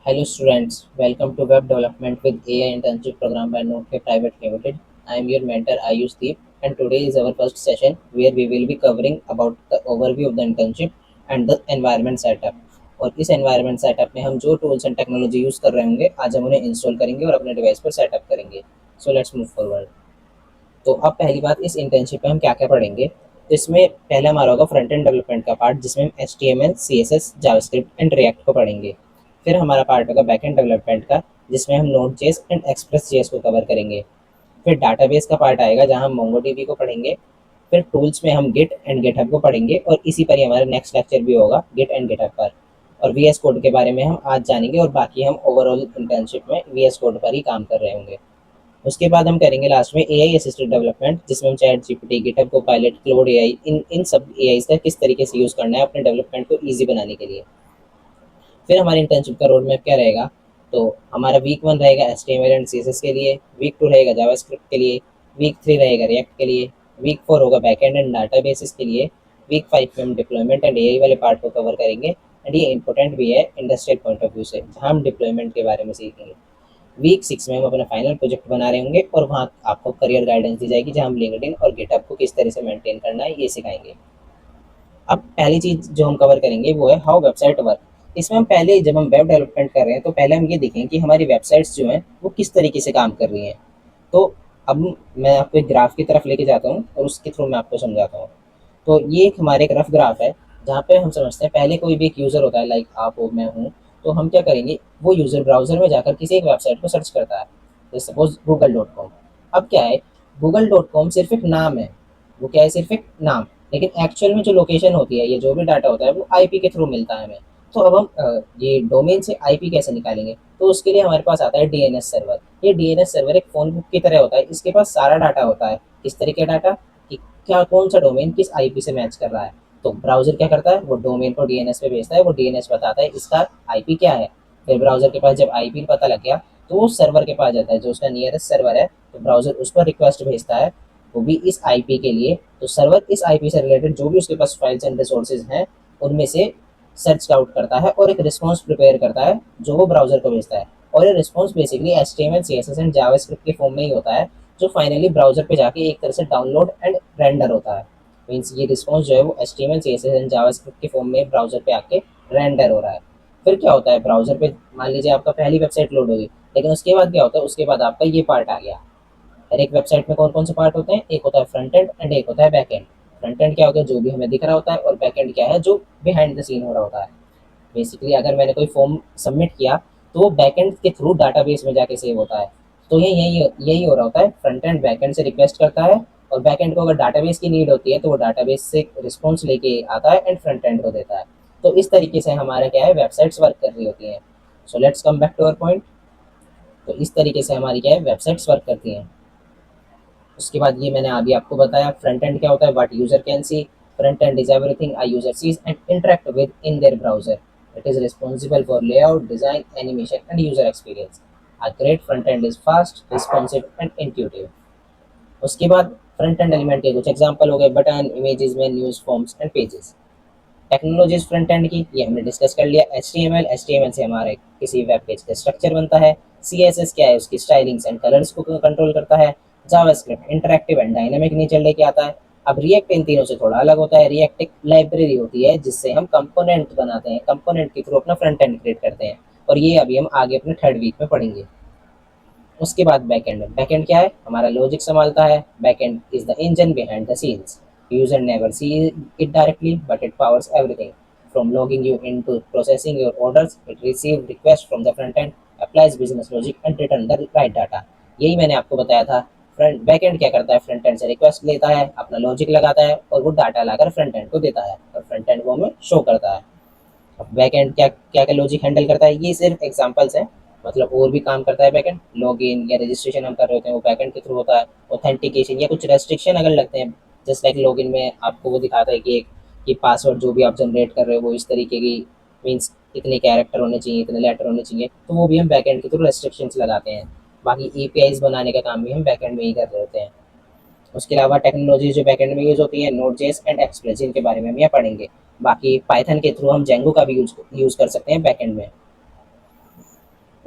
Hello students, welcome to Web Development with AI Internship Program by Note Private Limited. I am your mentor Ayush Deep, and today is our first session where we will be covering about the overview of the internship and the environment setup. और इस environment setup में हम जो tools and technology use कर रहे होंगे आज हम उन्हें install करेंगे और अपने device पर setup करेंगे. So let's move forward. तो अब पहली बात इस इंटर्नशिप में हम क्या क्या पढ़ेंगे. तो इसमें पहला हमारा होगा फ्रंट एंड डेवलपमेंट का पार्ट जिसमें हम HTML, CSS, JavaScript and react को पढ़ेंगे. फिर हमारा पार्ट होगा बैक एंड डेवलपमेंट का जिसमें हम node JS and express JS को कवर करेंगे. फिर डाटाबेस का पार्ट आएगा जहाँ हम मोंगोडीबी को पढ़ेंगे. फिर टूल्स में हम गिट एंड गिटहब को पढ़ेंगे और इसी पर ही हमारा नेक्स्ट लेक्चर भी होगा गिट एंड गिटहब पर. और वीएस कोड के बारे में हम आज जानेंगे और बाकी हम ओवरऑल इंटर्नशिप में वीएस कोड पर ही काम कर रहे होंगे. उसके बाद हम करेंगे लास्ट में एआई असिस्टेड डेवलपमेंट जिसमें हम ChatGPT, GitHub Copilot, Claude AI इन इन सब एआई का किस तरीके से यूज़ करना है अपने डेवलपमेंट को ईजी बनाने के लिए. फिर हमारे इंटर्नशिप का रोड मैप क्या रहेगा. तो हमारा वीक 1 रहेगा HTML एंड CSS के लिए, वीक 2 रहेगा जावास्क्रिप्ट के लिए, वीक 3 रहेगा रिएक्ट के लिए, वीक 4 होगा बैकएंड एंड डाटाबेसेस के लिए, वीक 5 में हम डिप्लॉयमेंट एंड एआई वाले पार्ट को कवर करेंगे. एंड ये इंपॉर्टेंट भी है इंडस्ट्रियल पॉइंट ऑफ व्यू से जहाँ हम डिप्लॉयमेंट के बारे में सीखेंगे. वीक 6 में हम अपना फाइनल प्रोजेक्ट बना रहे होंगे और वहाँ आपको करियर गाइडेंस दी जाएगी जहाँ हम लिंक्डइन और गिटहब को किस तरह से मेंटेन करना है ये सिखाएंगे. अब पहली चीज़ जो हम कवर करेंगे वो है हाउ वेबसाइट वर्क. इसमें हम पहले जब हम वेब डेवलपमेंट कर रहे हैं तो पहले हम ये देखें कि हमारी वेबसाइट्स जो हैं वो किस तरीके से काम कर रही हैं. तो अब मैं आपको एक ग्राफ की तरफ लेके जाता हूँ और उसके थ्रू मैं आपको समझाता हूँ. तो ये एक हमारे एक रफ ग्राफ है जहाँ पे हम समझते हैं पहले कोई भी एक यूज़र होता है लाइक आप हो मैं हूँ. तो हम क्या करेंगे वो यूज़र ब्राउज़र में जाकर किसी एक वेबसाइट को सर्च करता है जैसे सपोज google.com. अब क्या है google.com सिर्फ एक नाम है. वो क्या है सिर्फ एक नाम. लेकिन एक्चुअल में जो लोकेशन होती है ये जो भी डाटा होता है वो आईपी के थ्रू मिलता है हमें. तो अब हम ये डोमेन से आईपी कैसे निकालेंगे. तो उसके लिए हमारे पास आता है डीएनएस सर्वर. ये डीएनएस सर्वर एक फ़ोन बुक की तरह होता है. इसके पास सारा डाटा होता है. किस तरह का डाटा कि क्या कौन सा डोमेन किस आईपी से मैच कर रहा है. तो ब्राउज़र क्या करता है वो डोमेन को डीएनएस पे भेजता है. वो डीएनएस बताता है इसका आईपी क्या है. फिर ब्राउज़र के पास जब आईपी पता लग गया तो वो सर्वर के पास जाता है जो उसका नियरेस्ट सर्वर है. तो ब्राउज़र उस पर रिक्वेस्ट भेजता है वो भी इस आईपी के लिए. तो सर्वर इस आईपी से रिलेटेड जो भी उसके पास फाइल्स एंड रिसोर्सेज हैं उनमें से सर्च आउट करता है और एक रिस्पॉन्स प्रिपेयर करता है जो वो ब्राउज़र को भेजता है. और ये response basically HTML, CSS and JavaScript के फॉर्म में ही होता है जो फाइनली ब्राउज़र पे जाके एक तरह से डाउनलोड एंड रेंडर होता है. मीन्स ये रिस्पॉन्स जो है वो HTML, CSS एंड जावास्क्रिप्ट के फॉर्म में ब्राउज़र पे आके रेंडर हो रहा है. फिर क्या होता है ब्राउज़र पे मान लीजिए आपका पहली वेबसाइट लोड होगी. लेकिन उसके बाद क्या होता है उसके बाद आपका ये पार्ट आ गया. हर एक वेबसाइट में कौन कौन से पार्ट होते हैं. एक होता है फ्रंट एंड एंड एक होता है बैक एंड. फ्रंट एंड क्या होता है जो भी हमें दिख रहा होता है और बैक एंड क्या है जो बिहाइंड द सीन हो रहा होता है. बेसिकली अगर मैंने कोई फॉर्म सबमिट किया तो वो बैक एंड के थ्रू डाटाबेस में जाके सेव होता है. तो ये यही यही हो रहा होता है. फ्रंट एंड बैक एंड से रिक्वेस्ट करता है और बैक एंड को अगर डाटाबेस की नीड होती है तो वो डाटाबेस से रिस्पॉन्स लेके आता है एंड फ्रंट एंड को देता है. तो इस तरीके से हमारा क्या है वेबसाइट्स वर्क कर रही होती हैं. So let's come back to our point. तो इस तरीके से हमारी क्या है वेबसाइट्स वर्क करती हैं. उसके बाद ये मैंने अभी आपको बताया फ्रंट एंड क्या होता है what user can see. Front end is everything a user sees and interact with in their browser. It is responsible for layout, design, animation and user experience. A great front end is fast, responsive and intuitive. उसके बाद front end element के कुछ example हो गए button, images में news forms and pages. Technologies front end की ये हमने डिस्कस कर लिया. HTML से हमारे किसी वेब पेज का स्ट्रक्चर बनता है. CSS क्या है उसकी स्टाइलिंग्स एंड कलर्स को कंट्रोल करता है. JavaScript interactive and dynamic nature लेके आता है. अब रिएक्ट इन तीनों से थोड़ा अलग होता है. रिएक्ट एक लाइब्रेरी होती है जिससे हम कंपोनेंट बनाते हैं. कंपोनेंट के थ्रू अपना फ्रंट एंड क्रिएट करते हैं और ये अभी हम आगे अपने थर्ड वीक में पढ़ेंगे. उसके बाद बैकएंड. बैकएंड क्या है हमारा लॉजिक संभालता है. Backend is the engine behind the scenes. User never see it directly but it powers everything from logging you into processing your orders. It receive request from the front end, applies business logic and return the right data. यही मैंने आपको बताया था. Front back and क्या करता है front end से request लेता है अपना लॉजिक लगाता है और वो डाटा लाकर फ्रंट एंड को देता है और फ्रंट एंड वो हमें शो करता है. अब बैक एंड क्या क्या क्या लॉजिक हैंडल करता है ये सिर्फ एग्जांपल्स हैं. मतलब और भी काम करता है बैक एंड. लॉगिन या रजिस्ट्रेशन हम कर रहे होते हैं वो बैक एंड के थ्रू होता है. ऑथेंटिकेशन या कुछ रेस्ट्रिक्शन अगर लगते हैं जस्ट लाइक लॉगिन में आपको वो दिखाता है कि एक कि पासवर्ड जो भी आप जनरेट कर रहे हो वो इस तरीके की मीन्स इतने कैरेक्टर होने चाहिए इतने लेटर होने चाहिए. तो वो भी हम बैक एंड के थ्रू रेस्ट्रिक्शंस लगाते हैं. बाकी एपीआईज बनाने का काम भी हम बैक एंड में ही कर रहे होते हैं. उसके अलावा टेक्नोलॉजी जो बैकएंड में यूज़ होती है नोड जेएस एंड एक्सप्रेस जिनके बारे में हम यहाँ पढ़ेंगे. बाकी पाइथन के थ्रू हम जेंगो का भी यूज़ कर सकते हैं बैकएंड में.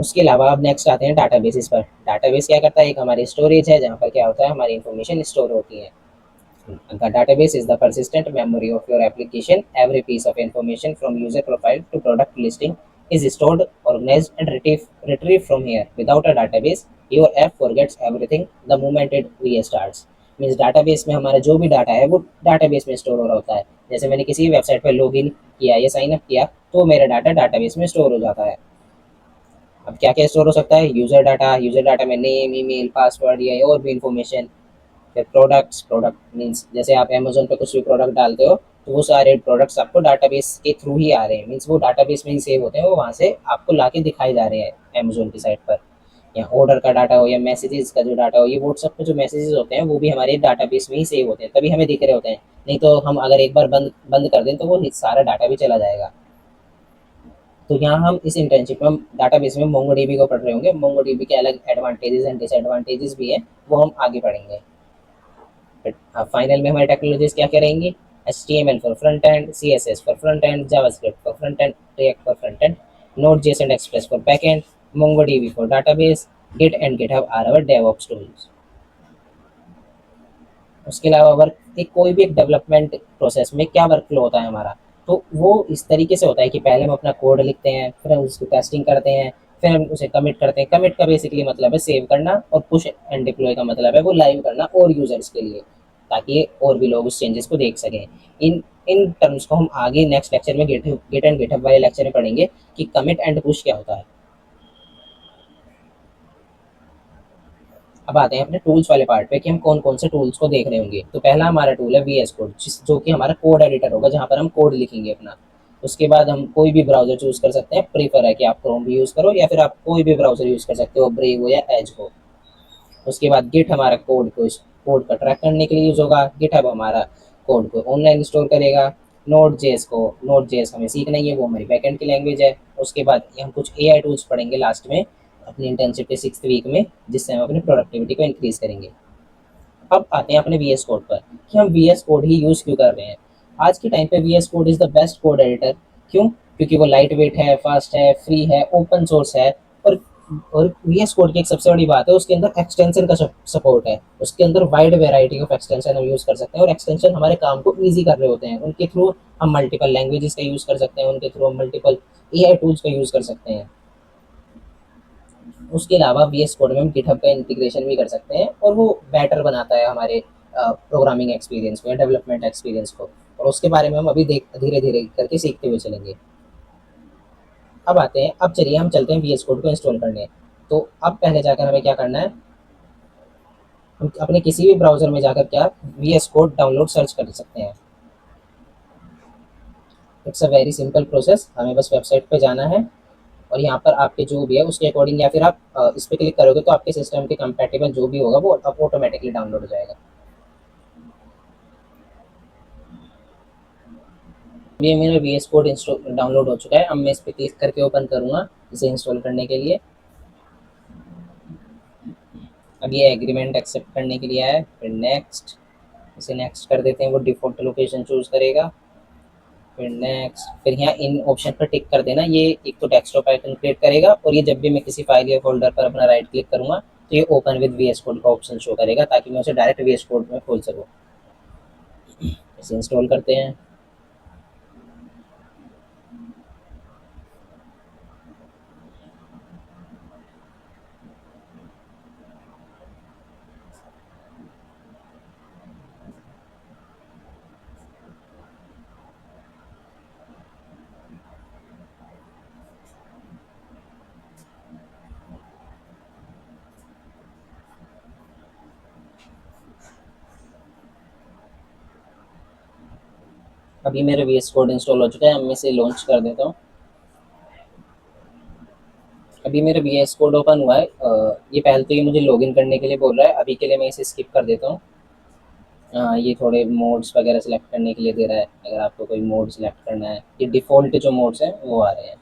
उसके अलावा अब नेक्स्ट आते हैं डाटाबेसेस पर। डाटाबेस क्या करता है, एक हमारी स्टोरेज है जहाँ पर क्या होता है, हमारी इन्फॉर्मेशन स्टोर होती है। The database is the persistent memory of your application. Every piece of information from user profile to product listing is stored, organized, and retrieved from here. Without a database, your app forgets everything the moment it restarts. Means database में हमारा जो भी data है वो database में store हो रहा होता है। जैसे मैंने किसी भी वेबसाइट पर लॉगिन किया या साइन अप किया तो मेरा डाटा डाटाबेस में स्टोर हो जाता है। अब क्या क्या स्टोर हो सकता है, यूजर डाटा में नेम, ईमेल, पासवर्ड या और भी इंफॉर्मेशन। फिर प्रोडक्ट्स, प्रोडक्ट मीन्स जैसे आप अमेजोन पे कुछ भी प्रोडक्ट डालते हो तो वो सारे प्रोडक्ट्स आपको डाटाबेस के थ्रू ही आ रहे हैं, मीन्स वो डाटाबेस में ही सेव होते हैं, वो वहाँ से आपको ला के दिखाई जा रहे हैं अमेजोन की साइट पर। या ऑर्डर का डाटा हो या मैसेजेस का जो डाटा हो, ये व्हाट्सएप पे जो मैसेजेस होते हैं वो भी हमारे डाटाबेस में ही सेव होते हैं, तभी हमें दिख रहे होते हैं। नहीं तो हम अगर एक बार बंद बंद कर दें तो वो सारा डाटा भी चला जाएगा। तो यहाँ हम इस इंटर्नशिप में हम डाटाबेस में मोंगोडीबी को पढ़ रहे होंगे। मोंगोडीबी के अलग एडवांटेजेस एंड डिसएडवांटेजेस भी हैं, वो हम आगे पढ़ेंगे। फाइनल में हमारी टेक्नोलॉजीज क्या क्या रहेंगी, HTML for front end, CSS for front end, JavaScript for front end, React for front end, Node.js and Express for back end, MongoDB for database, Git and GitHub are our DevOps tools। उसके अलावा work, एक कोई भी एक development process में क्या work flow होता है हमारा, तो वो इस तरीके से होता है कि पहले हम अपना कोड लिखते हैं, फिर हम उसकी टेस्टिंग करते हैं, फिर हम उसे कमिट करते हैं। कमिट का बेसिकली मतलब है सेव करना, और पुश एंड डिप्लॉय का मतलब है वो लाइव करना और यूजर्स के लिए, ताकि और भी लोग उस चेंजेस को देख सकें। इन इन टर्म्स को हम आगे नेक्स्ट लेक्चर में गिट एंड गिटहब वाले लेक्चर में पढ़ेंगे कि कमिट एंड पुश क्या होता है। अब आते हैं अपने टूल्स वाले पार्ट पे कि हम कौन कौन से टूल्स को देख रहे होंगे। तो पहला हमारा टूल है VS कोड, जो कि हमारा कोड एडिटर होगा, जहाँ पर हम कोड लिखेंगे अपना। उसके बाद हम कोई भी ब्राउजर चूज कर सकते हैं, प्रीफर है कि आप क्रोम भी यूज़ करो या फिर आप कोई भी ब्राउजर यूज़ कर सकते हो, ब्रेव हो या एज हो। उसके बाद गिट हमारा कोड का ट्रैक करने के लिए यूज़ होगा। गिटहब हमारा कोड को ऑनलाइन स्टोर करेगा। नोड जेएस हमें सीखना ही है, वो हमारी बैकएंड की लैंग्वेज है। उसके बाद हम कुछ AI टूल्स पढ़ेंगे लास्ट में अपनी इंटर्नशिप के 6th वीक में, जिससे हम अपनी प्रोडक्टिविटी को इंक्रीज करेंगे। अब आते हैं अपने VS कोड पर कि हम VS कोड ही यूज़ क्यों कर रहे हैं। आज के टाइम पे VS code is the best code editor. क्यों? क्योंकि वो लाइट वेट है, फास्ट है, फ्री है, ओपन सोर्स है। और VS कोड की एक सबसे बड़ी बात है, उसके अंदर एक्सटेंशन का सपोर्ट है। उसके अंदर वाइड वेराइटी ऑफ एक्सटेंशन हम यूज़ कर सकते हैं, और एक्सटेंशन हमारे काम को ईजी कर रहे होते हैं। उनके थ्रू हम मल्टीपल लैंग्वेजेस का यूज़ कर सकते हैं, उनके थ्रू हम मल्टीपल AI टूल्स का यूज़ कर सकते हैं। उसके अलावा VS कोड में हम गिटहब का इंटीग्रेशन भी कर सकते हैं, और वो बेटर बनाता है हमारे प्रोग्रामिंग एक्सपीरियंस को या डेवलपमेंट एक्सपीरियंस को। और उसके बारे में हम अभी देख धीरे धीरे करके सीखते हुए चलेंगे। अब आते हैं, अब चलिए हम चलते हैं VS कोड को इंस्टॉल करने। तो अब पहले जाकर हमें क्या करना है, हम अपने किसी भी ब्राउजर में जाकर क्या VS कोड डाउनलोड सर्च कर सकते हैं। It's a very simple process, हमें बस वेबसाइट पे जाना है, और यहाँ पर आपके जो भी है उसके अकॉर्डिंग, या फिर आप इस पर क्लिक करोगे तो आपके सिस्टम के कंपैटिबल जो भी होगा वो अब ऑटोमेटिकली डाउनलोड हो जाएगा। ये मेरा VS कोड इंस्टॉल डाउनलोड हो चुका है। अब मैं इस पर क्लिक करके ओपन करूँगा इसे इंस्टॉल करने के लिए। अब ये एग्रीमेंट एक्सेप्ट करने के लिए है, फिर नेक्स्ट, इसे नेक्स्ट कर देते हैं, वो डिफ़ॉल्ट लोकेशन चूज़ करेगा। फिर नेक्स्ट, फिर यहाँ इन ऑप्शन पर टिक कर देना। ये एक तो डेस्कटॉप आइकन क्रिएट करेगा, और ये जब भी मैं किसी फाइल या फोल्डर पर अपना राइट क्लिक करूँगा तो ये ओपन विद VS कोड का ऑप्शन शो करेगा, ताकि मैं उसे डायरेक्ट VS कोड में खोल सकूँ। इसे इंस्टॉल करते हैं। अभी मेरा VS कोड इंस्टॉल हो चुका है, अब मैं इसे लॉन्च कर देता हूँ। अभी मेरा VS कोड ओपन हुआ है। ये पहले तो ये मुझे लॉगिन करने के लिए बोल रहा है, अभी के लिए मैं इसे स्किप कर देता हूँ। ये थोड़े मोड्स वगैरह सेलेक्ट करने के लिए दे रहा है, अगर आपको कोई मोड सेलेक्ट करना है। ये डिफ़ॉल्ट जो मोड्स हैं वो आ रहे हैं।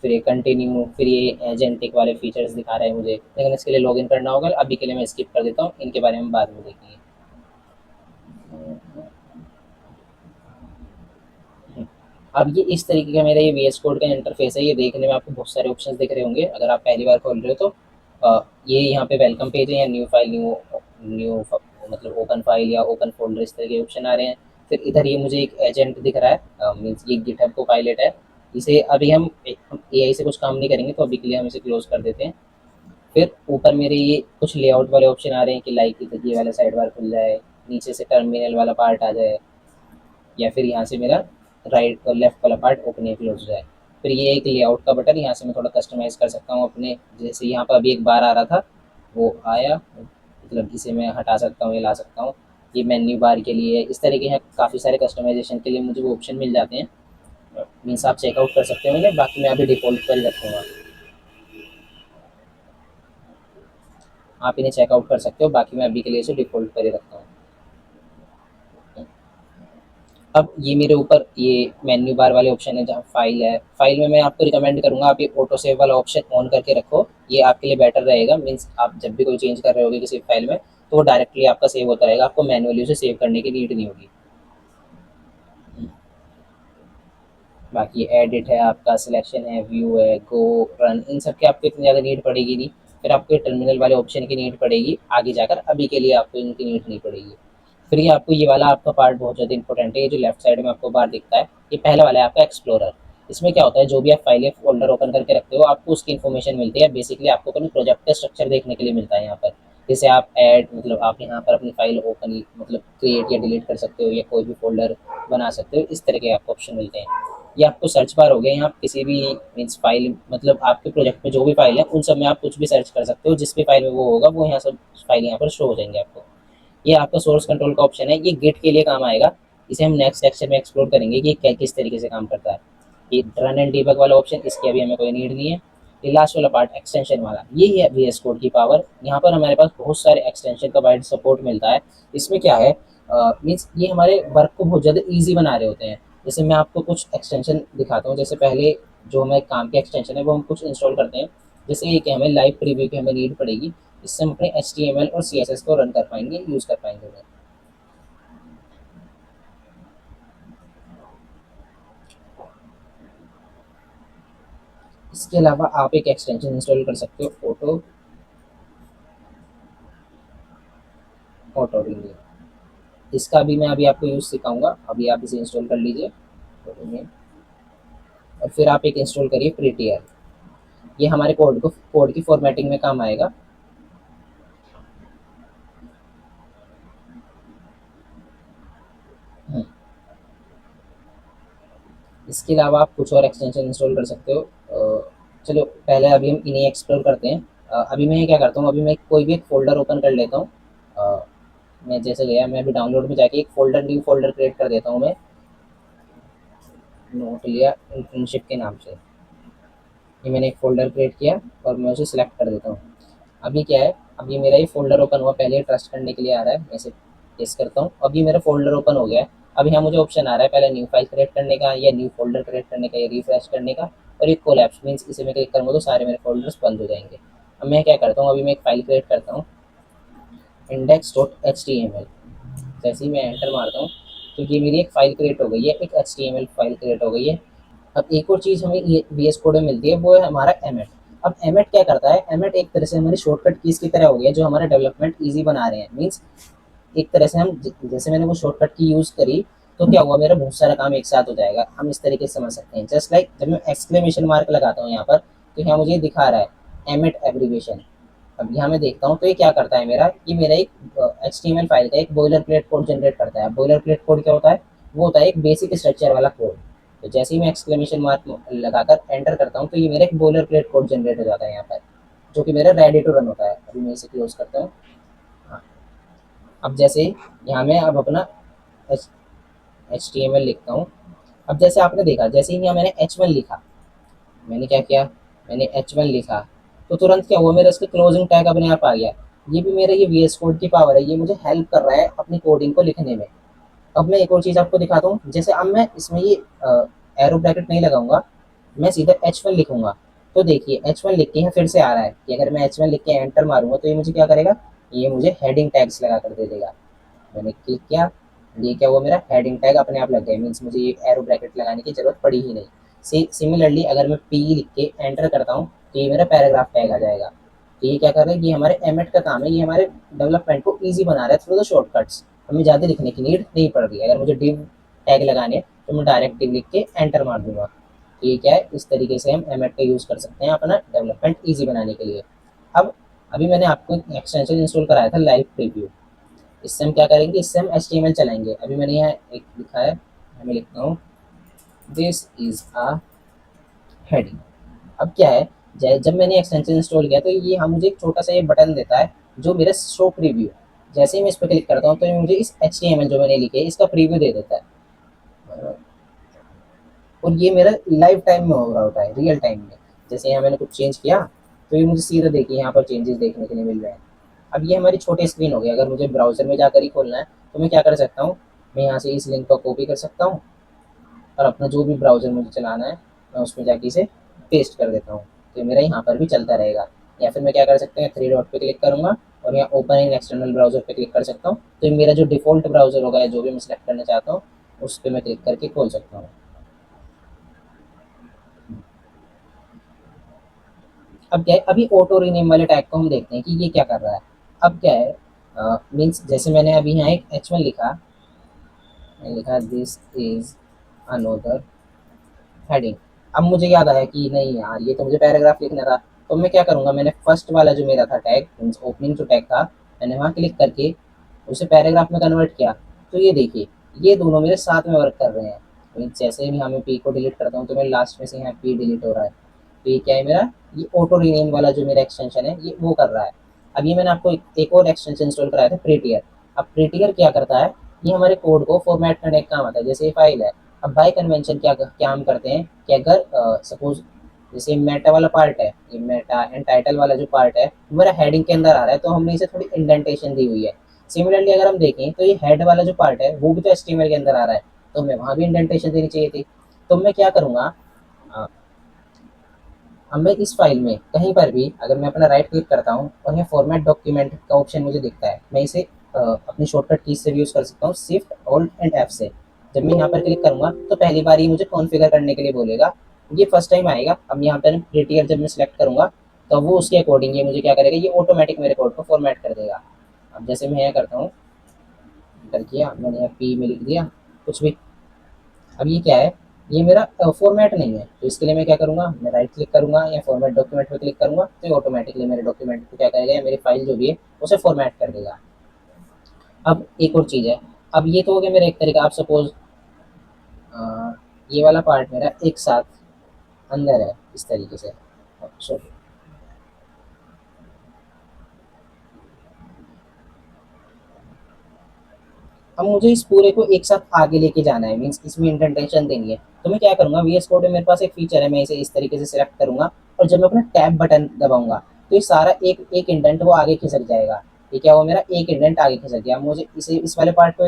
फिर ये कंटिन्यू, फिर ये एजेंटिक वाले फीचर्स दिखा रहे हैं मुझे, लेकिन इसके लिए लॉगिन करना होगा। अभी के लिए मैं स्किप कर देता हूँ, इनके बारे में बाद में देखेंगे। अब ये इस तरीके का मेरा ये वीएस कोड का इंटरफेस है। ये देखने में आपको बहुत सारे ऑप्शंस दिख रहे होंगे अगर आप पहली बार खोल रहे हो तो। ये यहाँ पे वेलकम पेज है या न्यू फाइल, न्यू मतलब ओपन फाइल या ओपन फोल्डर, इस तरह के ऑप्शन आ रहे हैं। फिर इधर ये मुझे एक एजेंट दिख रहा है, मीन्स ये गिटहब को पायलट है। इसे अभी हम एआई से कुछ काम नहीं करेंगे, तो अभी के लिए हम इसे क्लोज कर देते हैं। फिर ऊपर मेरे ये कुछ लेआउट वाले ऑप्शन आ रहे हैं कि लाइक ये वाला साइड बार खुल जाए, नीचे से टर्मिनल वाला पार्ट आ जाए, या फिर यहाँ से मेरा राइट और लेफ्ट वाला पार्ट ओपन या क्लोज हो जाए। फिर ये एक लेआउट का बटन, यहाँ से मैं थोड़ा कस्टमाइज़ कर सकता हूँ अपने, जैसे यहाँ पर अभी एक बार आ रहा था वो आया, मतलब इसे मैं हटा सकता हूँ या ला सकता हूँ। ये मेन्यू बार के लिए है। इस तरीके यहाँ काफ़ी सारे कस्टमाइजेशन के लिए मुझे वो ऑप्शन मिल जाते हैं। मीन्स आप चेकआउट कर सकते हो इन्हें, बाकी मैं अभी डिफ़ॉल्ट पर ही रखूँगा। आप इन्हें चेकआउट कर सकते हो, बाकी मैं अभी के लिए इसे डिफ़ॉल्ट पर ही रखता हूँ। अब ये मेरे ऊपर ये मेन्यू बार वाले ऑप्शन है, जहाँ फाइल है, फाइल में मैं आपको रिकमेंड करूँगा आप ये ऑटो सेव वाला ऑप्शन ऑन करके रखो। ये आपके लिए बेटर रहेगा। मीन्स आप जब भी कोई चेंज कर रहे होगे किसी फाइल में, तो वो डायरेक्टली आपका सेव होता रहेगा, आपको मैनुअली उसे सेव करने की नीड नहीं होगी। बाकी एडिट है, आपका सिलेक्शन है, व्यू है, गो, रन, इन सब की आपको इतनी ज़्यादा नीड पड़ेगी नहीं। फिर आपको टर्मिनल वाले ऑप्शन की नीड पड़ेगी आगे जाकर, अभी के लिए आपको इनकी नीड नहीं पड़ेगी। फिर ये आपको ये वाला आपका पार्ट बहुत ज़्यादा इंपॉर्टेंट है, ये जो लेफ्ट साइड में आपको बार दिखता है, ये पहला वाला है आपका एक्सप्लोरर। इसमें क्या होता है, जो भी आप फाइलें फोल्डर ओपन करके रखते हो आपको उसकी इन्फॉर्मेशन मिलती है। बेसिकली आपको अपने प्रोजेक्ट का स्ट्रक्चर देखने के लिए मिलता है यहाँ पर। जैसे आप ऐड, मतलब आप यहाँ पर अपनी फाइल ओपन, मतलब क्रिएट या डिलीट कर सकते हो, या कोई भी फोल्डर बना सकते हो। इस तरह के आपको ऑप्शन मिलते हैं। ये आपको सर्च बार हो गया, यहाँ किसी भी मीन्स फाइल, मतलब आपके प्रोजेक्ट में जो भी फाइल है उन सब में आप कुछ भी सर्च कर सकते हो। जिस भी फाइल में वो होगा वो यहाँ सब फाइल यहाँ पर शो हो जाएंगे आपको। ये आपका सोर्स कंट्रोल का ऑप्शन है, ये गिट के लिए काम आएगा। इसे हम नेक्स्ट सेक्शन में एक्सप्लोर करेंगे कि क्या किस तरीके से काम करता है। ये रन एंड डीबग वाला ऑप्शन, इसकी अभी हमें कोई नीड नहीं है। ये लास्ट वाला पार्ट एक्सटेंशन वाला, ये है वीएस कोड की पावर। यहाँ पर हमारे पास बहुत सारे एक्सटेंशन का वाइड सपोर्ट मिलता है। इसमें क्या है, मीन्स ये हमारे वर्क को बहुत ज़्यादा ईजी बना रहे होते हैं। जैसे मैं आपको कुछ एक्सटेंशन दिखाता हूँ। जैसे पहले जो हमारे काम के एक्सटेंशन है वो हम कुछ इंस्टॉल करते हैं। जैसे ये कि हमें लाइव प्रीव्यू की हमें नीड पड़ेगी, इससे हम अपने HTML और CSS को रन कर पाएंगे, यूज़ कर पाएंगे उन्हें। इसके अलावा आप एक एक्सटेंशन इंस्टॉल कर सकते हो, ऑटो रिन्यू। इसका भी मैं अभी आपको यूज़ सिखाऊंगा, अभी आप इसे इंस्टॉल कर लीजिए ऑटो रिन्यू। और फिर आप एक इंस्टॉल करिए प्रीटियर। ये हमारे कोड की फॉर्मेटिंग में काम आएगा। हम्म, इसके अलावा आप कुछ और एक्सटेंशन इंस्टॉल कर सकते हो। चलो पहले अभी हम इन्हें एक्सप्लोर करते हैं। अभी मैं क्या करता हूँ, अभी मैं कोई भी एक फ़ोल्डर ओपन कर लेता हूँ। अ, मैं जैसे गया, मैं अभी डाउनलोड में जाके एक फ़ोल्डर, न्यू फ़ोल्डर क्रिएट कर देता हूँ मैं। नोट लिया इंटर्नशिप के नाम से, ये मैंने एक फ़ोल्डर क्रिएट किया और मैं उसे सिलेक्ट कर देता हूँ। अभी क्या है, अब ये मेरा ये फ़ोल्डर ओपन हुआ, पहले ट्रस्ट करने के लिए आ रहा है, मैं इसे टेस्ट करता हूँ। अब ये मेरा फ़ोल्डर ओपन हो गया है। अब यहाँ मुझे ऑप्शन आ रहा है पहले न्यू फाइल क्रिएट करने का, या न्यू फ़ोल्डर क्रिएट करने का, या रिफ्रेश करने का, और एक कोलैप्स, मीन्स इसे मैं क्लिक करूँगा तो सारे मेरे फ़ोल्डर्स बंद हो जाएंगे। अब मैं क्या करता हूँ, अभी मैं एक फ़ाइल क्रिएट करता हूँ, index.html। जैसे ही मैं एंटर मारता हूँ तो ये मेरी एक फ़ाइल क्रिएट हो गई है, एक HTML फाइल क्रिएट हो गई है। अब एक और चीज़ हमें ये VS कोड में मिलती है, वो है हमारा एमेट। अब एमेट क्या करता है, एमेट एक तरह से हमारी शॉर्टकट कीज़ की तरह हो गया, जो हमारा डेवलपमेंट ईजी बना रहे हैं। मीन्स एक तरह से हम जैसे मैंने वो शॉर्टकट की यूज़ करी, तो क्या हुआ, मेरा बहुत सारा काम एक साथ हो जाएगा। हम इस तरीके से समझ सकते हैं, जस्ट लाइक जब मैं एक्सक्लेमेशन मार्क लगाता हूँ यहाँ पर, तो यहाँ मुझे दिखा रहा है एमेट एब्रीविएशन। अब यहाँ मैं देखता हूँ तो ये क्या करता है, मेरा ये मेरा एक HTML फाइल का एक बॉयलर प्लेट कोड जनरेट करता है। बॉयलर प्लेट कोड क्या होता है, वो होता है एक बेसिक स्ट्रक्चर वाला कोड। तो जैसे ही मैं एक्सक्लेमेशन मार्क लगाकर एंटर करता हूँ तो ये मेरा एक बॉयलर प्लेट कोड जनरेट हो जाता है यहाँ पर, जो कि मेरा रेडी टू रन होता है। अभी मैं इसे क्लोज करता हूँ। हाँ, अब जैसे यहाँ मैं अब अपना HTML लिखता हूँ। अब जैसे आपने देखा, जैसे ही यहाँ मैंने H1 लिखा, मैंने क्या किया, मैंने H1 लिखा, तो तुरंत क्या हुआ, मेरा इसका क्लोजिंग टैग अपने आप आ गया। ये भी मेरा ये VS कोड की पावर है, ये मुझे हेल्प कर रहा है अपनी कोडिंग को लिखने में। अब मैं एक और चीज़ आपको दिखाता हूँ। जैसे अब मैं इसमें ये एरो ब्रैकेट नहीं लगाऊंगा, मैं सीधा H1 लिखूंगा। तो देखिए H1 लिख के यहाँ फिर से आ रहा है कि अगर मैं H1 लिख के एंटर मारूंगा तो ये मुझे क्या करेगा, ये मुझे हेडिंग टैग्स लगा कर दे देगा। मैंने क्लिक किया, ये क्या हुआ, मेरा हेडिंग टैग अपने आप लग गया, मीन्स मुझे ये एरो ब्रैकेट लगाने की जरूरत पड़ी ही नहीं। सिमिलरली अगर मैं पी लिख के एंटर करता हूँ तो ये मेरा पैराग्राफ टैग आ जाएगा। तो ये क्या कर रहा है, ये हमारे एमएट का काम है, ये हमारे डेवलपमेंट को ईजी बना रहा है थ्रू द शॉर्टकट्स। हमें ज़्यादा लिखने की नीड नहीं पड़ रही है। अगर मुझे डिव टैग लगाने हैं तो मैं डायरेक्ट डिव लिख के एंटर मार दूंगा। तो ये क्या है, इस तरीके से हम एमएट का यूज़ कर सकते हैं अपना डेवलपमेंट ईजी बनाने के लिए। अब अभी मैंने आपको एक्सटेंशन इंस्टॉल कराया था लाइव प्रीव्यू। इससे हम क्या करेंगे, इससे हम HTML चलाएंगे। अभी मैंने यहाँ एक लिखा है, मैं लिखता हूँ दिस इज अ हेडिंग। अब क्या है, जब मैंने एक्सटेंशन इंस्टॉल किया तो ये हम मुझे एक छोटा सा ये बटन देता है जो मेरा शो प्रीव्यू। जैसे ही मैं इस पर क्लिक करता हूँ तो ये मुझे इस HTML जो मैंने लिखे इसका प्रीव्यू दे देता है। और ये मेरा लाइव टाइम में हो रहा होता है, रियल टाइम में। जैसे यहाँ मैंने कुछ चेंज किया तो ये मुझे सीधा देखिए यहाँ पर चेंजेस देखने के लिए मिल रहे हैं। अब ये हमारी छोटी स्क्रीन हो गई। अगर मुझे ब्राउजर में जाकर ही खोलना है तो मैं क्या कर सकता हूँ, मैं यहाँ से इस लिंक को कॉपी कर सकता हूँ और अपना जो भी ब्राउजर मुझे चलाना है मैं उसमें जाके इसे पेस्ट कर देता हूँ। तो ये मेरा यहाँ पर भी चलता रहेगा। या फिर मैं क्या कर सकता हूँ, थ्री डॉट पे क्लिक करूँगा और यहाँ ओपन इन एक्सटर्नल ब्राउजर पे क्लिक कर सकता हूँ। तो ये मेरा जो डिफ़ॉल्ट ब्राउजर होगा या जो भी मैं सिलेक्ट करना चाहता हूँ उस पर मैं क्लिक करके खोल सकता हूँ। अब क्या है, अभी ऑटो रीनेम वाले टैग को हम देखते हैं कि ये क्या कर रहा है। अब क्या है, मीन्स जैसे मैंने अभी यहाँ एक H1 लिखा, मैंने लिखा दिस इज अनोदर हेडिंग। अब मुझे याद आया कि नहीं यार, ये तो मुझे पैराग्राफ लिखना था। तो मैं क्या करूँगा, मैंने फर्स्ट वाला जो मेरा था टैग, मीन्स ओपनिंग जो टैग था, मैंने वहाँ क्लिक करके उसे पैराग्राफ में कन्वर्ट किया। तो ये देखिए, ये दोनों मेरे साथ में वर्क कर रहे हैं। मीन्स जैसे भी हमें पी को डिलीट करता हूँ तो मेरे लास्ट में से यहाँ पी डिलीट हो रहा है। तो ये क्या है मेरा, ये ऑटो रीनेम वाला जो मेरा एक्सटेंशन है ये वो कर रहा है। अब ये मैंने आपको एक और एक्सटेंशन इंस्टॉल कराया था, प्रीटियर। अब प्रीटियर क्या करता है, ये हमारे कोड को फॉर्मेट करने का काम आता है। जैसे ये फाइल है, अब बाय कन्वेंशन क्या हम करते हैं कि अगर सपोज जैसे मेटा वाला पार्ट है, ये मेटा एंड टाइटल वाला जो पार्ट है मेरा हेडिंग के अंदर आ रहा है तो हमने इसे थोड़ी इंडेंटेशन दी हुई है। सिमिलरली अगर हम देखें तो ये हेड वाला जो पार्ट है वो भी तो HTML के अंदर आ रहा है, तो हमें वहाँ भी इंडेंटेशन देनी चाहिए थी। तो मैं क्या करूँगा, अब मैं इस फाइल में कहीं पर भी अगर मैं अपना राइट क्लिक करता हूँ और यहाँ फॉर्मेट डॉक्यूमेंट का ऑप्शन मुझे दिखता है, मैं इसे अपनी शॉर्टकट की से भी यूज़ कर सकता हूँ, शिफ्ट ऑल्ट एंड F से। जब मैं यहाँ पर क्लिक करूँगा तो पहली बार ये मुझे कॉन्फ़िगर करने के लिए बोलेगा, ये फर्स्ट टाइम आएगा। अब यहाँ पर प्रीटियर जब मैं सिलेक्ट करूँगा तो वो उसके अकॉर्डिंग ये मुझे क्या करेगा, ये ऑटोमेटिक मेरे कोड को फॉर्मेट कर देगा। अब जैसे मैं यहाँ करता हूँ, एंटर किया, मैंने यहाँ पी में लिख दिया कुछ भी। अब ये क्या है, ये मेरा फॉर्मेट नहीं है, तो इसके लिए मैं क्या करूँगा, मैं राइट क्लिक करूँगा या फॉर्मेट डॉक्यूमेंट पे क्लिक करूँगा तो ये ऑटोमेटिकली मेरे डॉक्यूमेंट को क्या करेगा, या मेरी फाइल जो भी है उसे फॉर्मेट कर देगा। अब एक और चीज़ है, अब ये तो हो गया मेरा एक तरीका। आप सपोज ये वाला पार्ट मेरा एक साथ अंदर है इस तरीके से। सॉरी, अब मुझे इस पूरे को एक साथ आगे लेके जाना है, मीन्स इसमें इंडेंटेशन देनी है। तो मैं क्या करूँगा, VS कोड में मेरे पास एक फीचर है, मैं इसे इस तरीके से सिलेक्ट करूँगा और जब मैं अपना टैब बटन दबाऊंगा तो ये सारा एक एक इंडेंट वो आगे खिसक जाएगा। ये क्या हुआ, मेरा एक इंडेंट आगे खिसक गया। मुझे इसे इस वाले पार्ट को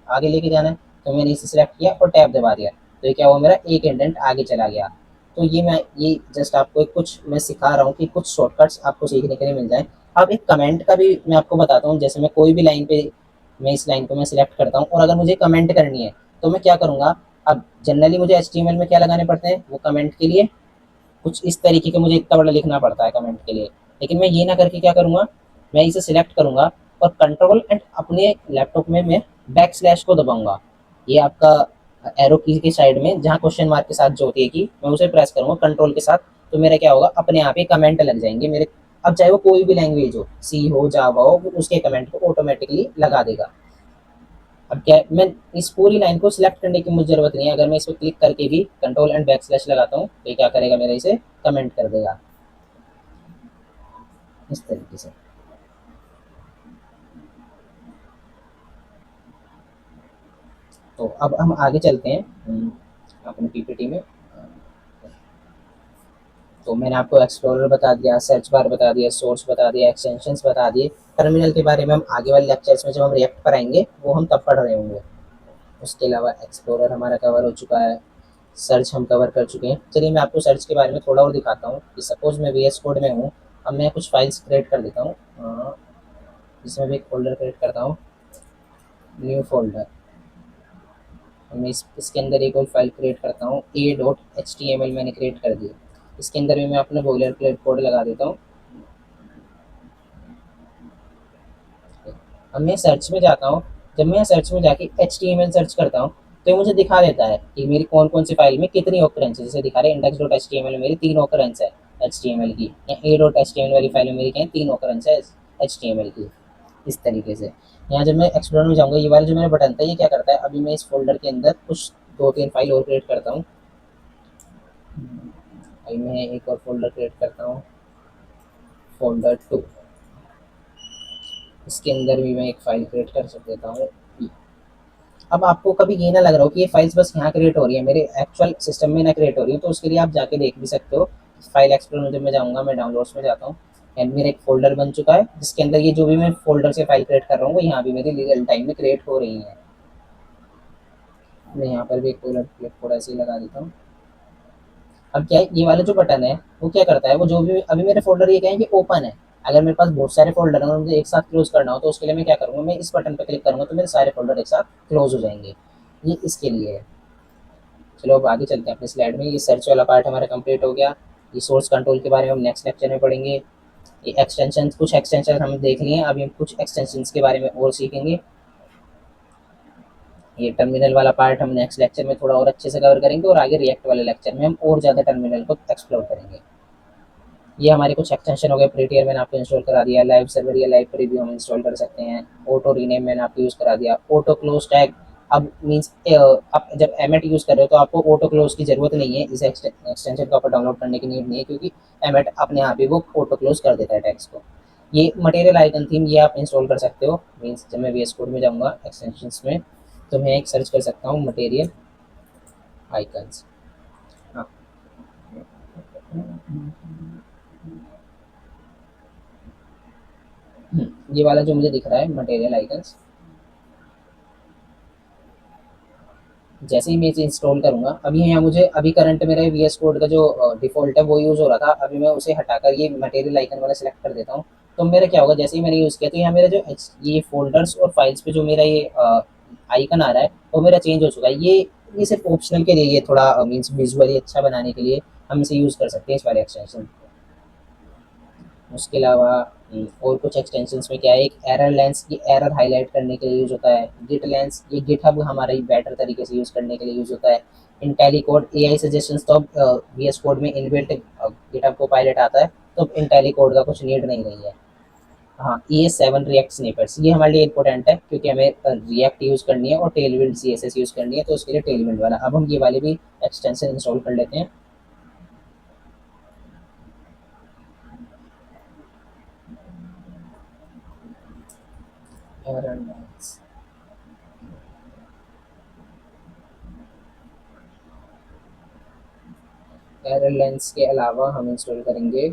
आगे लेके जाना है, तो मैंने इसे सिलेक्ट किया और टैब दबा दिया। तो ये क्या हुआ, मेरा एक इंडेंट आगे चला गया। तो ये जस्ट आपको कुछ मैं सिखा रहा हूँ कि कुछ शॉर्टकट्स आपको सीखने के लिए मिल जाए। अब एक कमेंट का भी मैं आपको बताता हूँ। जैसे मैं कोई भी लाइन पे, मैं इस लाइन को मैं सिलेक्ट करता हूँ और अगर मुझे कमेंट करनी है तो मैं क्या करूँगा। अब जनरली मुझे HTML में क्या लगाने पड़ते हैं, वो कमेंट के लिए कुछ इस तरीके के मुझे इतना बड़ा लिखना पड़ता है कमेंट के लिए। लेकिन मैं ये ना करके क्या करूँगा, मैं इसे सिलेक्ट करूँगा और कंट्रोल एंड अपने लैपटॉप में मैं बैक स्लैश को दबाऊंगा। ये आपका एरो की के साइड में जहाँ क्वेश्चन मार्क के साथ जो होती है कि मैं उसे प्रेस करूँगा कंट्रोल के साथ, तो मेरा क्या होगा, अपने आप ही कमेंट लग जाएंगे मेरे। अब चाहे वो कोई भी लैंग्वेज हो, सी हो जावा हो, वो उसके कमेंट को ऑटोमेटिकली लगा देगा। अब क्या है, मैं इस पूरी लाइन को सिलेक्ट करने की मुझे जरूरत नहीं है। अगर मैं इस पर क्लिक करके भी कंट्रोल एंड बैक स्लैश लगाता हूँ तो ये क्या करेगा, मेरा इसे कमेंट कर देगा इस तरीके से। तो अब हम आगे चलते हैं अपने PPT में। तो मैंने आपको एक्सप्लोरर बता दिया, सर्च बार बता दिया, सोर्स बता दिया, एक्सटेंशंस बता दिए। टर्मिनल के बारे में हम आगे वाले लेक्चर्स में जब हम रिएक्ट पर आएंगे वो हम तब पढ़ रहे होंगे। उसके अलावा एक्सप्लोरर हमारा कवर हो चुका है, सर्च हम कवर कर चुके हैं। चलिए मैं आपको सर्च के बारे में थोड़ा और दिखाता हूँ कि सपोज़ मैं VS कोड में हूँ। अब मैं कुछ फाइल्स क्रिएट कर देता हूँ, जिसमें भी एक फ़ोल्डर क्रिएट करता हूँ, न्यू फ़ोल्डर। मैं इसके अंदर एक और फाइल क्रिएट करता हूँ, a.html मैंने क्रिएट कर दी। इसके अंदर भी मैं अपना बोलर प्लेट कोड लगा देता हूँ। अब मैं सर्च में जाता हूँ, जब मैं सर्च में जाके HTML सर्च करता हूँ तो ये मुझे दिखा देता है कि मेरी कौन कौन सी फाइल में कितनी ऑकरेंस है। जैसे दिखा रहे index dot H T M L में मेरी 3 ऑकरेंस है HTML की, या a.html वाली फाइल में मेरी क्या है 3 ऑकरेंस है HTML की। इस तरीके से यहाँ जब मैं एक्सप्लोर में जाऊँगा, ये वाला जो मेरा बटन था ये क्या करता है, अभी मैं इस फोल्डर के अंदर कुछ 2-3 फाइल और क्रिएट करता हूँ। अभी मैं एक और फोल्डर क्रिएट करता हूँ, फोल्डर 2। इसके अंदर भी मैं एक फाइल क्रिएट कर देता हूँ। अब आपको कभी ये ना लग रहा हो कि ये फाइल्स बस यहाँ क्रिएट हो रही है, मेरे एक्चुअल सिस्टम में ना क्रिएट हो रही है, तो उसके लिए आप जाके देख भी सकते हो। फाइल एक्सप्लोर में जब मैं जाऊँगा, मैं डाउनलोड्स में जाता हूँ एंड मेरा एक फ़ोल्डर बन चुका है जिसके अंदर ये जो भी मैं फ़ोल्डर से फाइल क्रिएट कर रहा हूँ वो यहाँ भी मेरी रियल टाइम में क्रिएट हो रही है। मैं यहाँ पर भी एक फोल्डर थोड़ा ऐसे ही लगा देता हूँ। अब क्या है, ये वाला जो बटन है वो क्या करता है, वो जो भी अभी मेरे फोल्डर ये क्या है कि ओपन है, अगर मेरे पास बहुत सारे फोल्डर हैं और मुझे एक साथ क्लोज करना हो तो उसके लिए मैं क्या करूँगा, मैं इस बटन पर क्लिक करूँगा तो मेरे सारे फोल्डर एक साथ क्लोज हो जाएंगे। ये इसके लिए है। चलो अब आगे चलते हैं अपने स्लाइड में। ये सर्च वाला पार्ट हमारा कंप्लीट हो गया। ये सोर्स कंट्रोल के बारे में हम नेक्स्ट लेक्चर में पढ़ेंगे। ये एक्सटेंशन, कुछ एक्सटेंशन हम देख लिए हैं, अभी हम कुछ एक्सटेंशन के बारे में और सीखेंगे। ये टर्मिनल वाला पार्ट हम नेक्स्ट लेक्चर में थोड़ा और अच्छे से कवर करेंगे, और आगे रिएक्ट वाले लेक्चर में हम और ज़्यादा टर्मिनल को एक्सप्लोर करेंगे। ये हमारे कुछ एक्सटेंशन हो गए। प्रीटियर मैंने आपको इंस्टॉल करा दिया, लाइव सर्वर या लाइव प्रीव्यू हम इंस्टॉल कर सकते हैं। ऑटो रीनेम मैंने आपको यूज़ करा दिया। ऑटो क्लोज टैग, अब मीन्स आप जब एमेट यूज़ कर रहे हो तो आपको ऑटो क्लोज की ज़रूरत नहीं है, इस एक्सटेंशन को आपको डाउनलोड करने की नीड नहीं है, क्योंकि एमेट अपने आप ही वो ऑटो क्लोज कर देता है टैग्स को। ये मटेरियल आइकन थीम ये आप इंस्टॉल कर सकते हो। मीन्स जब मैं वी एस कोड में जाऊँगा एक्सटेंशंस में तो मैं एक सर्च कर सकता हूँ मटेरियल आइकन्स। हाँ, ये वाला जो मुझे दिख रहा है मटेरियल आइकन्स, जैसे ही मैं इसे इंस्टॉल करूँगा, अभी यहाँ मुझे अभी करंट मेरा वी एस कोड का जो डिफ़ॉल्ट है वो यूज़ हो रहा था, अभी मैं उसे हटाकर ये मटेरियल आइकन वाला सेलेक्ट कर देता हूँ। तो मेरा क्या होगा, जैसे ही मैंने यूज़ किया तो यहाँ मेरा जो ये फ़ोल्डर्स और फाइल्स पे जो मेरा ये आइकन आ रहा है वो मेरा चेंज हो चुका है। ये सिर्फ ऑप्शनल के लिए, ये थोड़ा मीन्स विजुअली अच्छा बनाने के लिए हम इसे यूज़ कर सकते हैं इस वाले एक्सटेंशन। उसके अलावा और कुछ एक्सटेंशंस में क्या है, एक एरर लेंस, ये एरर हाईलाइट करने के लिए यूज़ होता है। गिट लेंस, ये गिटहब हमारा ही बेटर तरीके से यूज़ करने के लिए यूज़ होता है। इंटेलीकोड एआई सजेशंस, तो अब वी एस कोड में इनबिल्ट गिटहब को पायलट आता है, तो अब इंटेलीकोड का कुछ नीड नहीं रही है। हाँ, ES7 रिएक्ट स्निपेट्स, ये हमारे लिए इंपॉर्टेंट है क्योंकि हमें रिएक्ट यूज़ करनी है और टेलविंड CSS यूज़ करनी है, तो उसके लिए टेलविंड वाला अब हम ये वाले भी एक्सटेंशन इंस्टॉल कर लेते हैं। एरर लेंस, एरर लेंस के अलावा हम इंस्टॉल करेंगे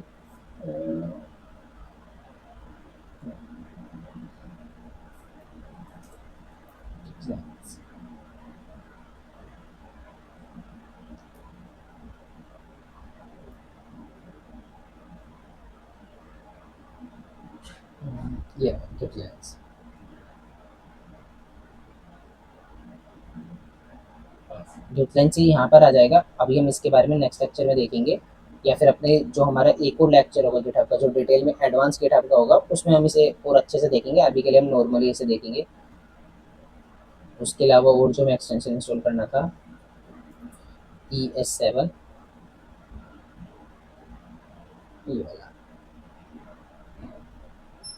ये गिट लेंस। गिटलेंस ही यहाँ पर आ जाएगा। अभी हम इसके बारे में नेक्स्ट लेक्चर में देखेंगे, या फिर अपने जो हमारा एक और लेक्चर होगा गिटहब का, जो डिटेल में एडवांस गिटहब का होगा, उसमें हम इसे और अच्छे से देखेंगे। अभी के लिए हम नॉर्मली इसे देखेंगे। उसके अलावा और जो मैं एक्सटेंशन इंस्टॉल करना था, ES7, ये वाला,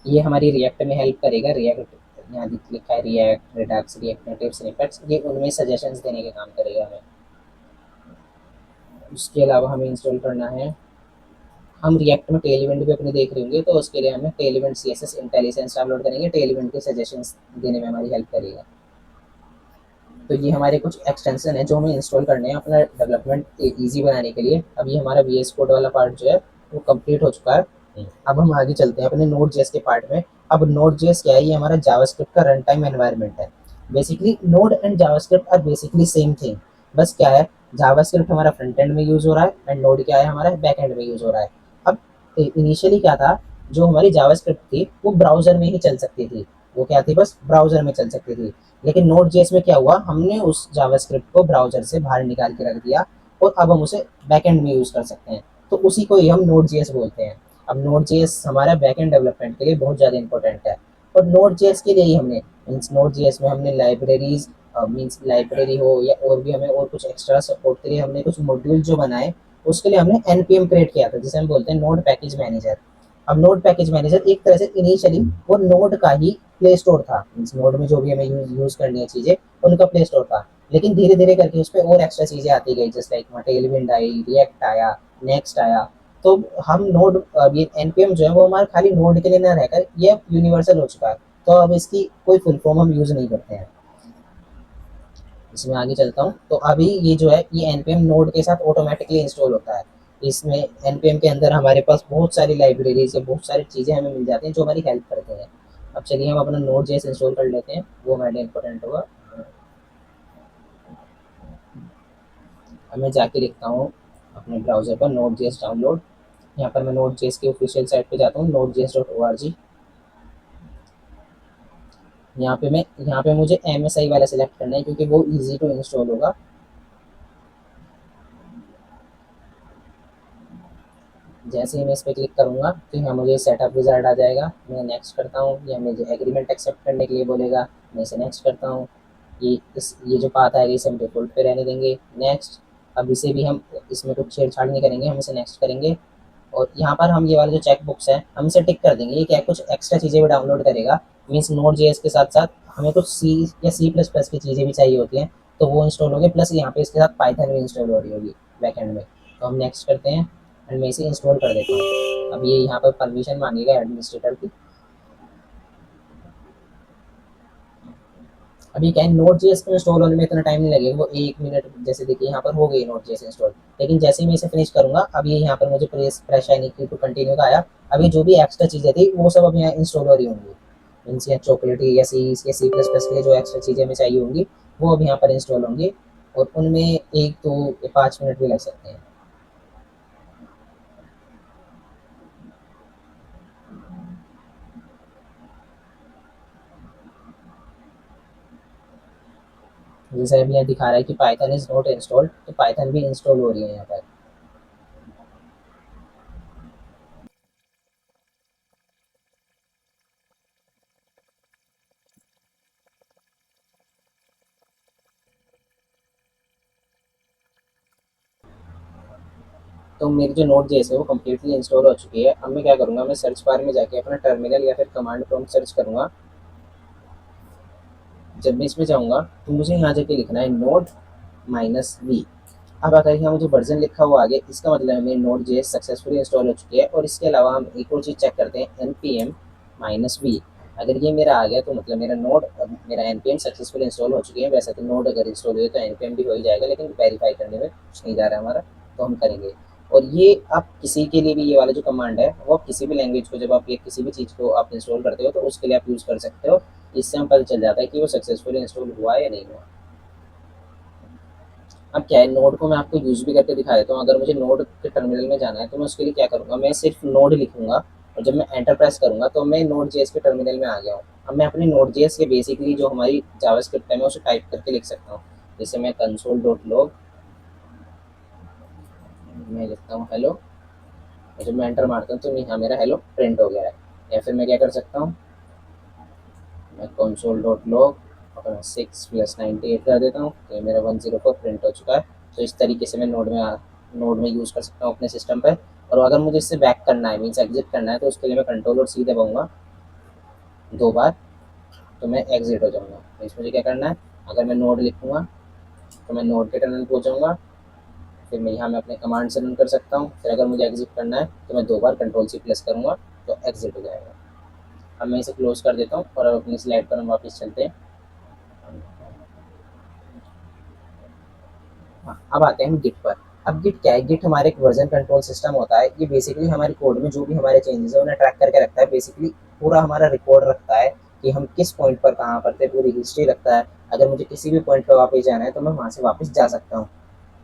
ये हमारी रिएक्ट में हेल्प करेगा। रिएक्ट, यहाँ लिखा है react, Redux, react native snippets, ये उनमें सजेशंस देने का काम करेगा हमें। उसके अलावा हमें इंस्टॉल करना है, हम रिएक्ट में टेल इवेंट भी अपने देख रहे होंगे, तो उसके लिए हमें Tailwind CSS IntelliSense download करेंगे, टेल इवेंट के सजेशंस देने में हमारी हेल्प करेगा। तो ये हमारे कुछ एक्सटेंशन है जो हमें इंस्टॉल करने हैं अपना डेवलपमेंट ईजी बनाने के लिए। अभी हमारा VS कोड वाला पार्ट जो है वो कंप्लीट हो चुका है। अब हम आगे चलते हैं अपने नोड जेएस के पार्ट में। अब नोड जेएस क्या है, ये हमारा जावास्क्रिप्ट का रन टाइम एनवायरनमेंट है। Basically node and JavaScript are basically same thing, बस क्या है, जावास्क्रिप्ट हमारा फ्रंट एंड में यूज़ हो रहा है एंड नोड क्या है हमारा बैक एंड में यूज़ हो रहा है। अब इनिशियली क्या था, जो हमारी जावास्क्रिप्ट थी वो ब्राउज़र में ही चल सकती थी, वो क्या थी, बस ब्राउज़र में चल सकती थी। लेकिन नोड जेएस में क्या हुआ, हमने उस जावास्क्रिप्ट को ब्राउज़र से बाहर निकाल के रख दिया और अब हम उसे बैकएंड में यूज़ कर सकते हैं। तो उसी को ही हम नोड जेएस बोलते हैं। अब नोड जेएस हमारा बैकएंड डेवलपमेंट के लिए बहुत ज़्यादा इंपॉर्टेंट है। और नोड जेएस के लिए ही हमने मीन्स नोड जेएस में हमने लाइब्रेरीज मीन्स लाइब्रेरी हो या और भी हमें और कुछ एक्स्ट्रा सपोर्ट के लिए हमने कुछ मॉड्यूल जो बनाए, उसके लिए हमने एनपीएम क्रिएट किया था, जिसे हम बोलते हैं नोड पैकेज मैनेजर। अब नोड पैकेज मैनेजर एक तरह से इनिशियली वो नोड का ही प्ले स्टोर था, मीन्स नोड में जो भी हमें यूज करनी है चीज़ें, उनका प्ले स्टोर था। लेकिन धीरे धीरे करके उस पर और एक्स्ट्रा चीज़ें आती गई, जैसे लाइक टेलविंड आई, रिएक्ट आया, नेक्स्ट आया। तो हम नोड ये एनपीएम जो है वो हमारे खाली नोड के लिए ना रहकर ये यूनिवर्सल हो चुका है। तो अब इसकी कोई फुल फॉर्म हम यूज़ नहीं करते हैं। इसमें आगे चलता हूँ, तो अभी ये जो है ये एनपीएम नोड के साथ ऑटोमेटिकली इंस्टॉल होता है। इसमें एनपीएम के अंदर हमारे पास बहुत सारी लाइब्रेरीज है, बहुत सारी चीज़ें हमें मिल जाती हैं जो हमारी हेल्प करते हैं। अब चलिए हम अपना नोड जेएस इंस्टॉल कर लेते हैं, वो हमारे लिए इंपॉर्टेंट होगा। अब मैं जाके लिखता हूँ अपने ब्राउज़र पर नोड जेएस डाउनलोड। यहाँ पर मैं नोड जेएस की ऑफिशियल साइट पे जाता हूँ, node.js.org। यहाँ पे मुझे MSI वाला सेलेक्ट करना है क्योंकि वो ईजी टू इंस्टॉल होगा। जैसे ही मैं इस पर क्लिक करूँगा तो यहाँ मुझे सेटअप विजार्ड आ जाएगा। मैं नेक्स्ट करता हूँ, या मुझे एग्रीमेंट एक्सेप्ट करने के लिए बोलेगा, मैं इसे नेक्स्ट करता हूँ। ये जो पाथ है इसे हम डिफॉल्ट पे रहने देंगे, नेक्स्ट। अब इसे भी हम इसमें कुछ छेड़छाड़ नहीं करेंगे, हम इसे नेक्स्ट करेंगे। और यहाँ पर हम ये वाला जो चेक बॉक्स है हम इसे टिक कर देंगे। ये क्या कुछ एक्स्ट्रा चीज़ें भी डाउनलोड करेगा, मीन्स नोड जेएस के साथ साथ हमें कुछ सी या C++ की चीज़ें भी चाहिए होती हैं, तो वो इंस्टॉल होगी, प्लस यहाँ पे इसके साथ पाइथन भी इंस्टॉल हो रही होगी बैकएंड में। तो हम नेक्स्ट करते हैं एंड मैं इसे इंस्टॉल कर देता हूँ। अब ये यहाँ पर परमिशन मांगेगा एडमिनिस्ट्रेटर की। अभी क्या है, नोट जेएस को इंस्टॉल होने में इतना टाइम नहीं लगेगा, वो 1 मिनट, जैसे देखिए यहाँ पर हो गई नोट जेएस इंस्टॉल। लेकिन जैसे ही मैं इसे फिनिश करूंगा, अब ये यहाँ पर मुझे प्रेस फ्रेश आई नहीं टू कंटिन्यू का आया। अभी जो भी एक्स्ट्रा चीज़ें थी वो सब अब यहाँ इंस्टॉल हो रही होंगी, मीन्स या चॉकलेटी या C++ के लिए जो एक्स्ट्रा चीज़ें हमें चाहिए होंगी वो अब यहाँ पर इंस्टॉल होंगी। और उनमें 1 2 5 मिनट भी लग सकते हैं। जैसे अभी यहाँ दिखा रहा है कि पाइथन इज नॉट इंस्टॉल्ड, तो पाइथन भी इंस्टॉल हो रही है यहाँ पर। तो मेरी जो नोट जेएस है वो कम्प्लीटली इंस्टॉल हो चुकी है। अब मैं क्या करूँगा, मैं सर्च बार में जाके अपना टर्मिनल या फिर कमांड प्रॉम्प्ट सर्च करूँगा। जब मैं इसमें जाऊँगा तो मुझे यहाँ जाके लिखना है node-v। अब अगर यहाँ मुझे वर्जन लिखा हुआ आगे, इसका मतलब है मेरी नोट जेएस सक्सेसफुली इंस्टॉल हो चुकी है। और इसके अलावा हम एक और चीज़ चेक करते हैं, npm-v। अगर ये मेरा आ गया तो मतलब मेरा npm सक्सेसफुली इंस्टॉल हो चुकी है। वैसे तो नोड अगर इंस्टॉल हुई तो npm भी हो ही जाएगा, लेकिन वेरीफाई करने में कुछ नहीं जा रहा है हमारा, तो हम करेंगे। और ये आप किसी के लिए भी, ये वाला जो कमांड है वो आप किसी भी लैंग्वेज को, जब आप ये किसी भी चीज़ को आप इंस्टॉल करते हो तो उसके लिए आप यूज़ कर सकते हो। इससे हम पता चल जाता है कि वो सक्सेसफुली इंस्टॉल हुआ है या नहीं हुआ। अब क्या है, नोड को मैं आपको यूज़ भी करके दिखा देता हूँ। अगर मुझे नोड के टर्मिनल में जाना है तो मैं उसके लिए क्या करूँगा, मैं सिर्फ नोड लिखूंगा और जब मैं एंटर प्रेस करूँगा तो मैं नोड जेएस के टर्मिनल में आ गया हूँ। अब मैं अपनी नोड जेएस के बेसिकली जो हमारी जावास्क्रिप्ट है मैं उसे टाइप करके लिख सकता हूँ। जैसे मैं console.log, मैं लिखता हूँ हेलो, और जब मैं एंटर मारता हूँ तो यहाँ मेरा हेलो प्रिंट हो गया है। या फिर मैं क्या कर सकता हूँ, मैं console.log अपना 6 + 98 कर देता हूँ, तो ये मेरा 104 प्रिंट हो चुका है। तो इस तरीके से मैं नोड में यूज़ कर सकता हूँ अपने सिस्टम पर। और अगर मुझे इससे बैक करना है, मीन्स एग्जिट करना है, तो उसके लिए मैं कंट्रोल और सी दबाऊंगा 2 बार, तो मैं एग्जिट हो जाऊँगा। तो इसमें मुझे क्या करना है, अगर मैं नोड लिखूँगा तो मैं नोड के टर्मिनल पहुँचाऊँगा, फिर मैं यहाँ में अपने कमांड से रन कर सकता हूँ। फिर अगर मुझे एग्जिट करना है तो मैं 2 बार कंट्रोल C+ करूँगा, तो एग्जिट हो जाएगा। अब मैं इसे क्लोज कर देता हूँ और अब अपनी स्लाइड पर हम वापस चलते हैं। हाँ, अब आते हैं हम गिट पर। अब गिट क्या है, गिट हमारे एक वर्जन कंट्रोल सिस्टम होता है। ये बेसिकली हमारे कोड में जो भी हमारे चेंजेस है उन्हें ट्रैक करके रखता है। बेसिकली पूरा हमारा रिकॉर्ड रखता है कि हम किस पॉइंट पर कहाँ पर थे, पूरी हिस्ट्री रखता है। अगर मुझे किसी भी पॉइंट पर वापस जाना है तो मैं वहाँ से वापस जा सकता हूँ।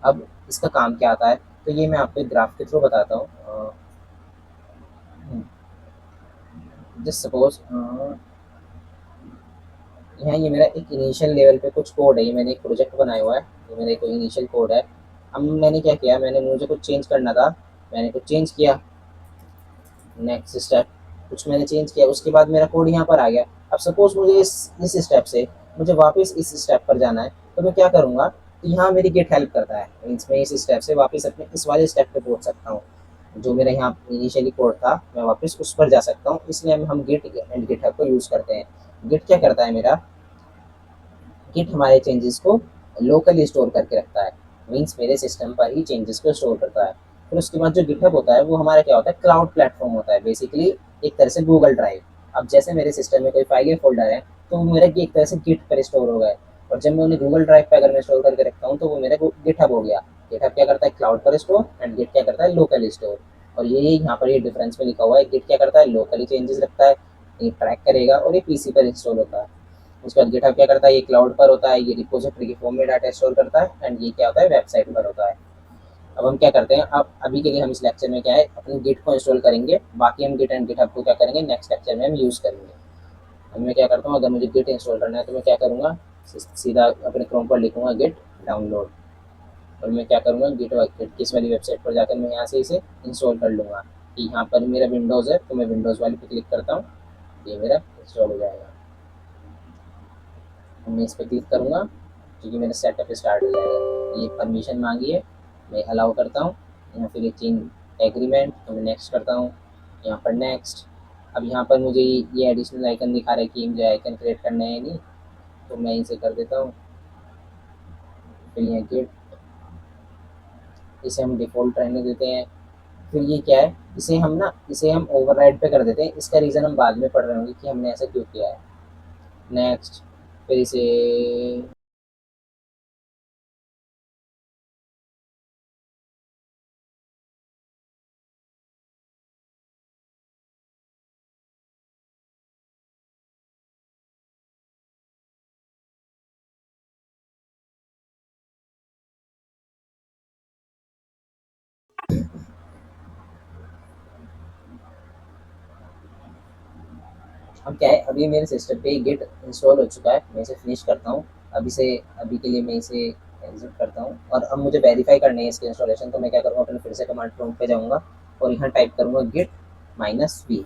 अब इसका काम क्या आता है, तो ये मैं आपको एक ग्राफ के थ्रू बताता हूँ। जस्ट सपोज यहाँ ये मेरा एक इनिशियल लेवल पे कुछ कोड है, ये मैंने एक प्रोजेक्ट बनाया हुआ है, ये मेरा एक इनिशियल कोड है। अब मैंने क्या किया, मैंने मुझे कुछ चेंज करना था, मैंने कुछ चेंज किया। नेक्स्ट स्टेप, कुछ मैंने चेंज किया, उसके बाद मेरा कोड यहाँ पर आ गया। अब सपोज मुझे इस स्टेप से मुझे वापस इस स्टेप पर जाना है, तो मैं क्या करूँगा, तो यहाँ मेरी गेट हेल्प करता है, मीन्स मैं इस स्टेप से वापस अपने इस वाले स्टेप पे पहुँच सकता हूँ। जो मेरा यहाँ इनिशियली कोड था, मैं वापस उस पर जा सकता हूँ, इसलिए हम गिट एंड गिटहब को यूज़ करते हैं। गिट क्या करता है मेरा, गिट हमारे चेंजेस को लोकली स्टोर करके रखता है, मीन्स मेरे सिस्टम पर ही चेंजेस को स्टोर करता है। फिर उसके बाद जो गिटहब होता है वो हमारा क्या होता है, क्लाउड प्लेटफॉर्म होता है, बेसिकली एक तरह से गूगल ड्राइव। अब जैसे मेरे सिस्टम में कोई फाइल या फोल्डर है, तो वो मेरा एक तरह से गिट पर स्टोर हो गए, और जब मैं उन्हें गूगल ड्राइव पर अगर मैं स्टोर करके रखता हूँ तो वो मेरा गिटहब हो गया। गिटहब क्या करता है, क्लाउड पर स्टोर, एंड गिट क्या करता है, लोकली स्टोर। और ये यहाँ पर ये डिफरेंस में लिखा हुआ है, गिट क्या करता है, लोकली चेंजेस रखता है, ये ट्रैक करेगा, और ये पीसी पर इंस्टॉल होता है। उसके बाद गिटहब क्या करता है, ये क्लाउड पर होता है, ये रिपोजिटरी के फॉर्म में डाटा स्टोर करता है, एंड ये क्या होता है, वेबसाइट पर होता है। अब हम क्या करते हैं, अब अभी के लिए हम इस लेक्चर में क्या है, अपने गिट को इंस्टॉल करेंगे, बाकी हम गिट एंड गिटहब को क्या करेंगे, नेक्स्ट लेक्चर में हम यूज़ करेंगे। अब मैं क्या करता हूँ, अगर मुझे गिट इंस्टॉल करना है तो मैं क्या करूँगा, सीधा अपने क्रोम पर लिखूँगा गिट डाउनलोड, और मैं क्या करूँगा, गिट किस वाली वेबसाइट पर जाकर मैं यहाँ से इसे इंस्टॉल कर लूँगा। कि यहाँ पर मेरा विंडोज़ है तो मैं विंडोज़ वाले पे क्लिक करता हूँ, ये मेरा इंस्टॉल हो जाएगा। मैं इस पर क्लिक करूँगा, क्योंकि मेरा सेटअप स्टार्ट हो जाएगा। ये परमिशन मांगी है, मैं अलाउ करता हूँ। यहाँ फिर ये चेंज एग्रीमेंट, तो मैं नेक्स्ट करता हूँ, यहाँ पर नेक्स्ट। अब यहाँ पर मुझे ये एडिशनल आइकन दिखा रहा है कि मुझे आइकन क्रिएट करना है नहीं, तो मैं इसे कर देता हूँ। फिर यहाँ गेट, इसे हम डिफ़ॉल्ट रहने देते हैं। फिर ये क्या है, इसे हम ओवरराइड पे कर देते हैं, इसका रीज़न हम बाद में पढ़ रहे होंगे कि हमने ऐसा क्यों किया है। नेक्स्ट, फिर इसे अब क्या है, अभी मेरे सिस्टम पे गिट इंस्टॉल हो चुका है, मैं इसे फिनिश करता हूँ। अभी के लिए मैं इसे एग्जिट करता हूँ, और अब मुझे वेरीफाई करनी है इसके इंस्टॉलेशन, तो मैं क्या करूँगा, अपने फिर से कमांड प्रॉम्प्ट पे जाऊँगा, और यहाँ टाइप करूँगा गिट -v।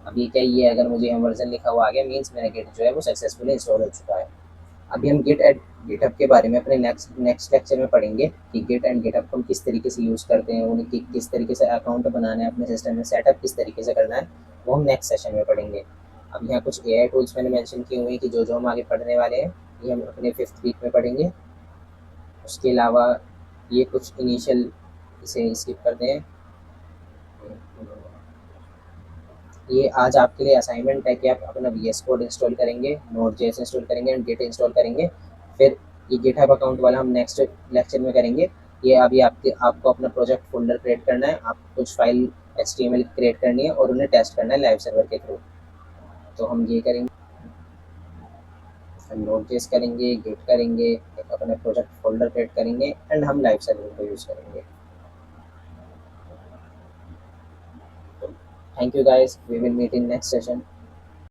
अभी क्या, ये अगर मुझे यहाँ वर्जन लिखा हुआ आ गया, मीन्स मेरा गिट जो है वो सक्सेसफुली इंस्टॉल हो चुका है। अभी हम गिट एंड गिटहब के बारे में अपने नेक्स्ट नेक्स्ट लेक्चर में पढ़ेंगे कि गिट एंड गिटहब को हम किस तरीके से यूज़ करते हैं, उन्हें किस तरीके से अकाउंट बनाना है अपने सिस्टम में, सेटअप किस तरीके से करना है, वो हम नेक्स्ट सेशन में पढ़ेंगे। अब यहाँ कुछ एआई टूल्स मैंने मेंशन किए हुए हैं कि जो हम आगे पढ़ने वाले हैं, ये हम अपने 5th वीक में पढ़ेंगे। उसके अलावा ये कुछ इनिशियल, इसे स्किप करते हैं। ये आज आपके लिए असाइनमेंट है कि आप अपना वीएस कोड इंस्टॉल करेंगे, नोड जेएस इंस्टॉल करेंगे, एंड गिट इंस्टॉल करेंगे। फिर ये गिटहब अकाउंट वाला हम नेक्स्ट लेक्चर में करेंगे। ये अभी आपको अपना प्रोजेक्ट फोल्डर क्रिएट करना है, आपको कुछ फाइल एचटीएमएल क्रिएट करनी है, और उन्हें टेस्ट करना है लाइव सर्वर के थ्रू। तो हम ये करेंगे, हम नोड जेएस करेंगे, गिट करेंगे, एक अपना प्रोजेक्ट फोल्डर क्रिएट करेंगे, एंड हम लाइव सर्वर को यूज़ करेंगे। तो thank you guys, we will meet in next session.